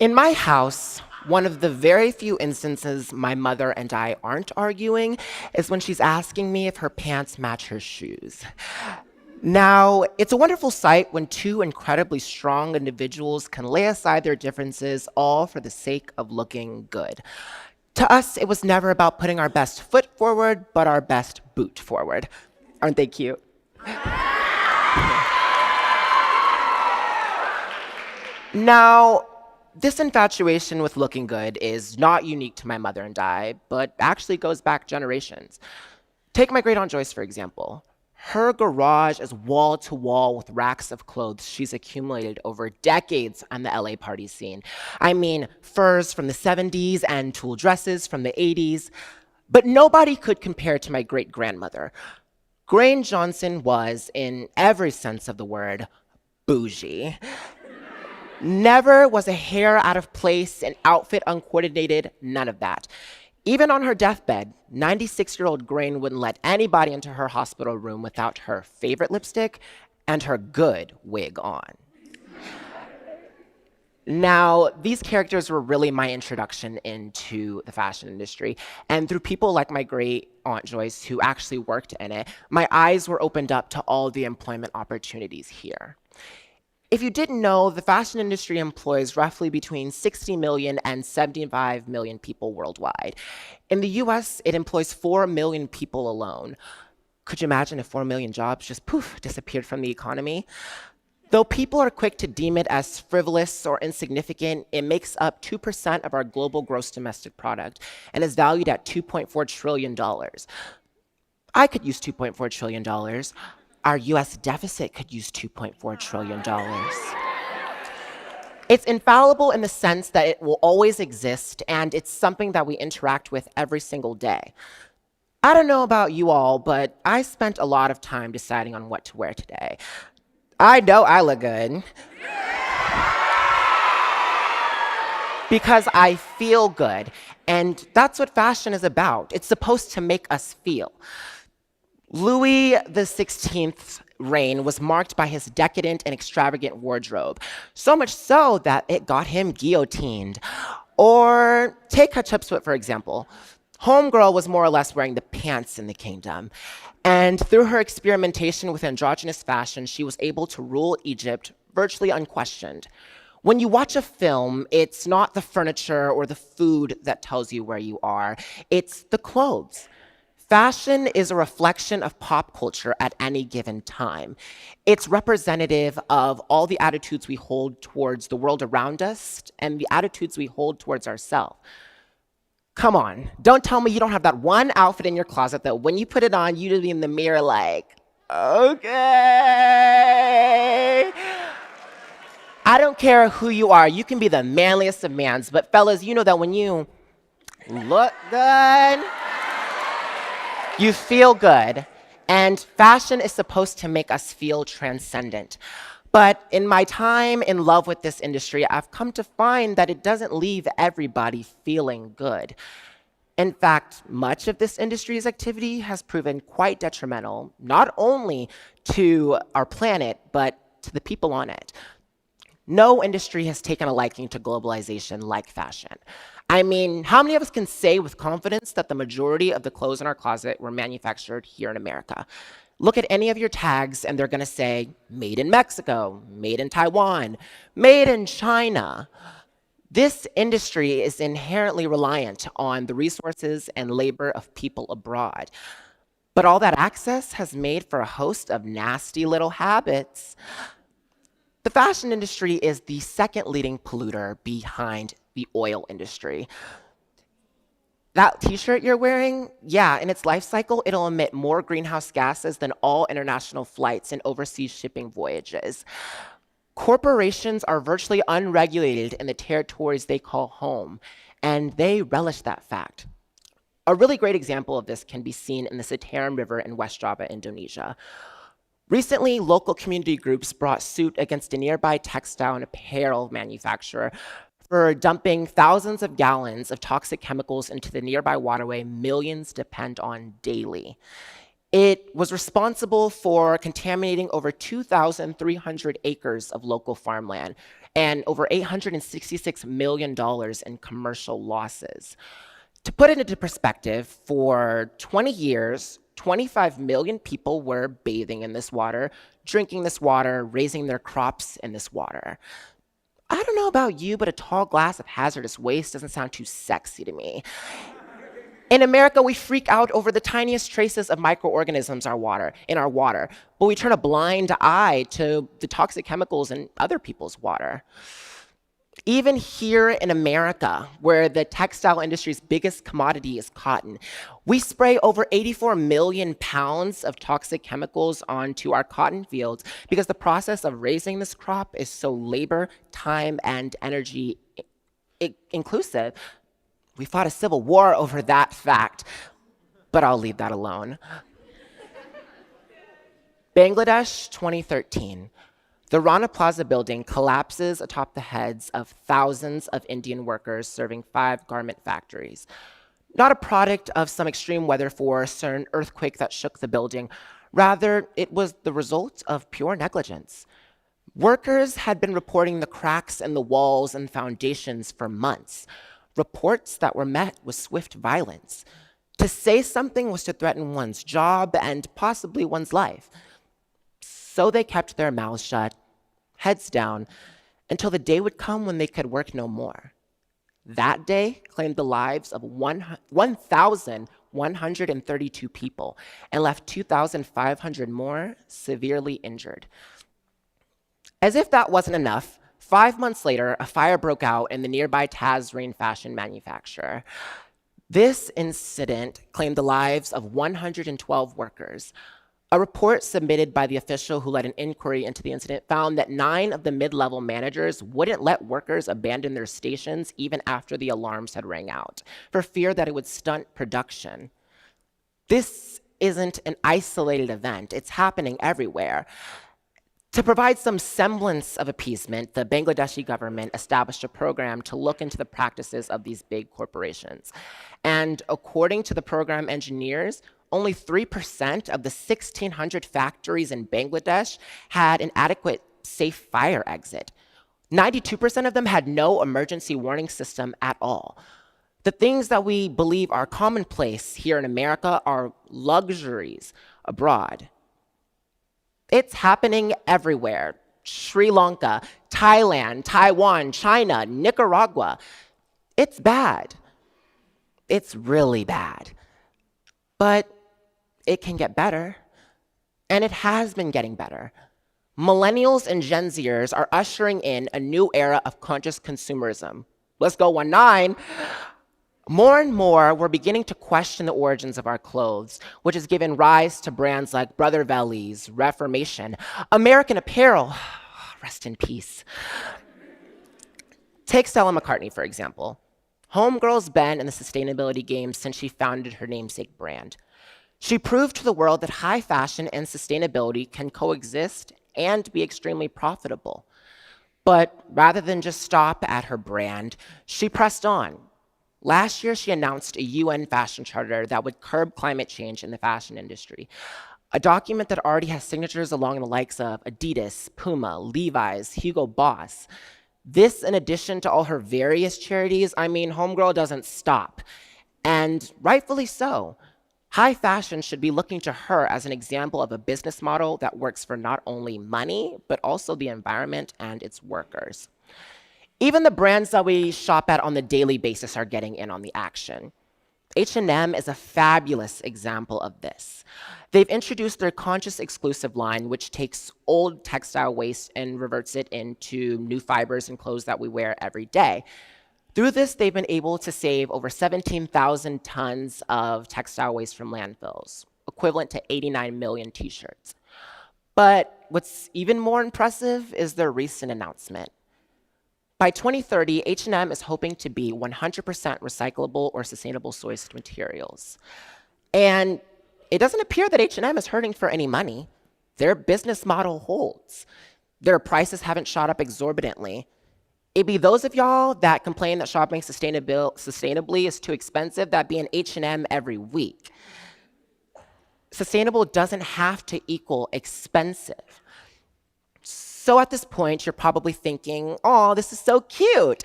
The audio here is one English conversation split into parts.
In my house, one of the very few instances my mother and I aren't arguing is when she's asking me if her pants match her shoes. Now, it's a wonderful sight when two incredibly strong individuals can lay aside their differences all for the sake of looking good. To us, it was never about putting our best foot forward, but our best boot forward. Aren't they cute? Now, this infatuation with looking good is not unique to my mother and I, but actually goes back generations. Take my great Aunt Joyce, for example. Her garage is wall to wall with racks of clothes she's accumulated over decades on the LA party scene. I mean, furs from the 70s and tulle dresses from the 80s. But nobody could compare to my great grandmother. Grain Johnson was, in every sense of the word, bougie. Never was a hair out of place, an outfit uncoordinated, none of that. Even on her deathbed, 96-year-old Grain wouldn't let anybody into her hospital room without her favorite lipstick and her good wig on. Now, these characters were really my introduction into the fashion industry, and through people like my great Aunt Joyce, who actually worked in it, my eyes were opened up to all the employment opportunities here. If you didn't know, the fashion industry employs roughly between 60 million and 75 million people worldwide. In the US, it employs 4 million people alone. Could you imagine if 4 million jobs just poof, disappeared from the economy? Though people are quick to deem it as frivolous or insignificant, it makes up 2% of our global gross domestic product and is valued at $2.4 trillion. I could use $2.4 trillion. Our US deficit could use $2.4 trillion. It's infallible in the sense that it will always exist, and it's something that we interact with every single day. I don't know about you all, but I spent a lot of time deciding on what to wear today. I know I look good. Because I feel good, and that's what fashion is about. It's supposed to make us feel. Louis XVI's reign was marked by his decadent and extravagant wardrobe, so much so that it got him guillotined. Or take Hatshepsut, for example. Homegirl was more or less wearing the pants in the kingdom. And through her experimentation with androgynous fashion, she was able to rule Egypt virtually unquestioned. When you watch a film, it's not the furniture or the food that tells you where you are, it's the clothes. Fashion is a reflection of pop culture at any given time. It's representative of all the attitudes we hold towards the world around us and the attitudes we hold towards ourselves. Come on, don't tell me you don't have that one outfit in your closet that when you put it on, you'd be in the mirror like, okay. I don't care who you are, you can be the manliest of mans, but fellas, you know that when you look good, you feel good, and fashion is supposed to make us feel transcendent. But in my time in love with this industry, I've come to find that it doesn't leave everybody feeling good. In fact, much of this industry's activity has proven quite detrimental, not only to our planet, but to the people on it. No industry has taken a liking to globalization like fashion. I mean, how many of us can say with confidence that the majority of the clothes in our closet were manufactured here in America? Look at any of your tags and they're gonna say, made in Mexico, made in Taiwan, made in China. This industry is inherently reliant on the resources and labor of people abroad. But all that access has made for a host of nasty little habits. The fashion industry is the second leading polluter behind the oil industry. That t-shirt you're wearing, yeah, in its life cycle, it'll emit more greenhouse gases than all international flights and overseas shipping voyages. Corporations are virtually unregulated in the territories they call home, and they relish that fact. A really great example of this can be seen in the Citarum River in West Java, Indonesia. Recently, local community groups brought suit against a nearby textile and apparel manufacturer for dumping thousands of gallons of toxic chemicals into the nearby waterway millions depend on daily. It was responsible for contaminating over 2,300 acres of local farmland and over $866 million in commercial losses. To put it into perspective, for 20 years, 25 million people were bathing in this water, drinking this water, raising their crops in this water. I don't know about you, but a tall glass of hazardous waste doesn't sound too sexy to me. In America, we freak out over the tiniest traces of microorganisms in our water, but we turn a blind eye to the toxic chemicals in other people's water. Even here in America, where the textile industry's biggest commodity is cotton, we spray over 84 million pounds of toxic chemicals onto our cotton fields because the process of raising this crop is so labor, time, and energy inclusive. We fought a civil war over that fact, but I'll leave that alone. Bangladesh, 2013. The Rana Plaza building collapses atop the heads of thousands of Indian workers serving 5 garment factories. Not a product of some extreme weather force or an earthquake that shook the building. Rather, it was the result of pure negligence. Workers had been reporting the cracks in the walls and foundations for months. Reports that were met with swift violence. To say something was to threaten one's job and possibly one's life. So they kept their mouths shut, heads down, until the day would come when they could work no more. That day claimed the lives of 1,132 people and left 2,500 more severely injured. As if that wasn't enough, 5 months later, a fire broke out in the nearby Tazreen fashion manufacturer. This incident claimed the lives of 112 workers. A report submitted by the official who led an inquiry into the incident found that 9 of the mid-level managers wouldn't let workers abandon their stations even after the alarms had rang out, for fear that it would stunt production. This isn't an isolated event. It's happening everywhere. To provide some semblance of appeasement, the Bangladeshi government established a program to look into the practices of these big corporations. And according to the program engineers, only 3% of the 1,600 factories in Bangladesh had an adequate safe fire exit. 92% of them had no emergency warning system at all. The things that we believe are commonplace here in America are luxuries abroad. It's happening everywhere. Sri Lanka, Thailand, Taiwan, China, Nicaragua. It's bad. It's really bad. But it can get better. And it has been getting better. Millennials and Gen Zers are ushering in a new era of conscious consumerism. Let's go 19. More and more, we're beginning to question the origins of our clothes, which has given rise to brands like Brother Vellies, Reformation, American Apparel, rest in peace. Take Stella McCartney, for example. Homegirl's been in the sustainability game since she founded her namesake brand. She proved to the world that high fashion and sustainability can coexist and be extremely profitable. But rather than just stop at her brand, she pressed on. Last year, she announced a UN fashion charter that would curb climate change in the fashion industry, a document that already has signatures along the likes of Adidas, Puma, Levi's, Hugo Boss. This, in addition to all her various charities, homegirl doesn't stop. And rightfully so. High fashion should be looking to her as an example of a business model that works for not only money, but also the environment and its workers. Even the brands that we shop at on the daily basis are getting in on the action. H&M is a fabulous example of this. They've introduced their Conscious Exclusive line, which takes old textile waste and reverts it into new fibers and clothes that we wear every day. Through this, they've been able to save over 17,000 tons of textile waste from landfills, equivalent to 89 million t-shirts. But what's even more impressive is their recent announcement. By 2030, H&M is hoping to be 100% recyclable or sustainable sourced materials. And it doesn't appear that H&M is hurting for any money. Their business model holds. Their prices haven't shot up exorbitantly. It'd be those of y'all that complain that shopping sustainably is too expensive that be in H&M every week. Sustainable doesn't have to equal expensive. So at this point, you're probably thinking, oh, this is so cute.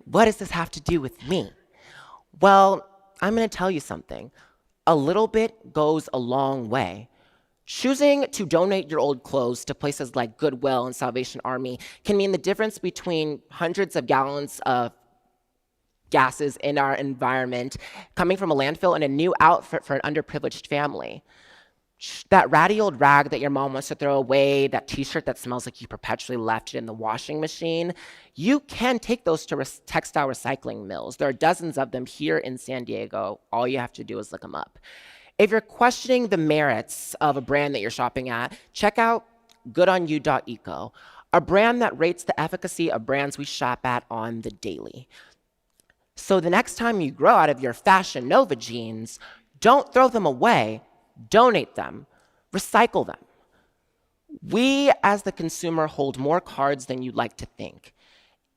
What does this have to do with me? Well, I'm gonna tell you something. A little bit goes a long way. Choosing to donate your old clothes to places like Goodwill and Salvation Army can mean the difference between hundreds of gallons of gases in our environment coming from a landfill and a new outfit for an underprivileged family. That ratty old rag that your mom wants to throw away, that t-shirt that smells like you perpetually left it in the washing machine, you can take those to textile recycling mills. There are dozens of them here in San Diego. All you have to do is look them up. If you're questioning the merits of a brand that you're shopping at, check out goodonyou.eco, a brand that rates the efficacy of brands we shop at on the daily. So the next time you grow out of your Fashion Nova jeans, don't throw them away, donate them, recycle them. We, as the consumer, hold more cards than you'd like to think.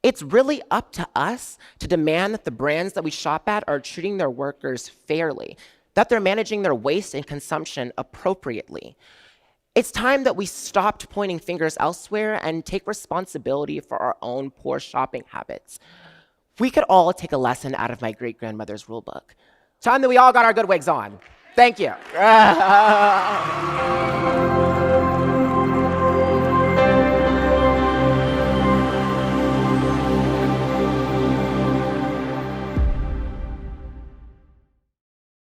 It's really up to us to demand that the brands that we shop at are treating their workers fairly, that they're managing their waste and consumption appropriately. It's time that we stopped pointing fingers elsewhere and take responsibility for our own poor shopping habits. We could all take a lesson out of my great-grandmother's rule book. Time that we all got our good wigs on. Thank you.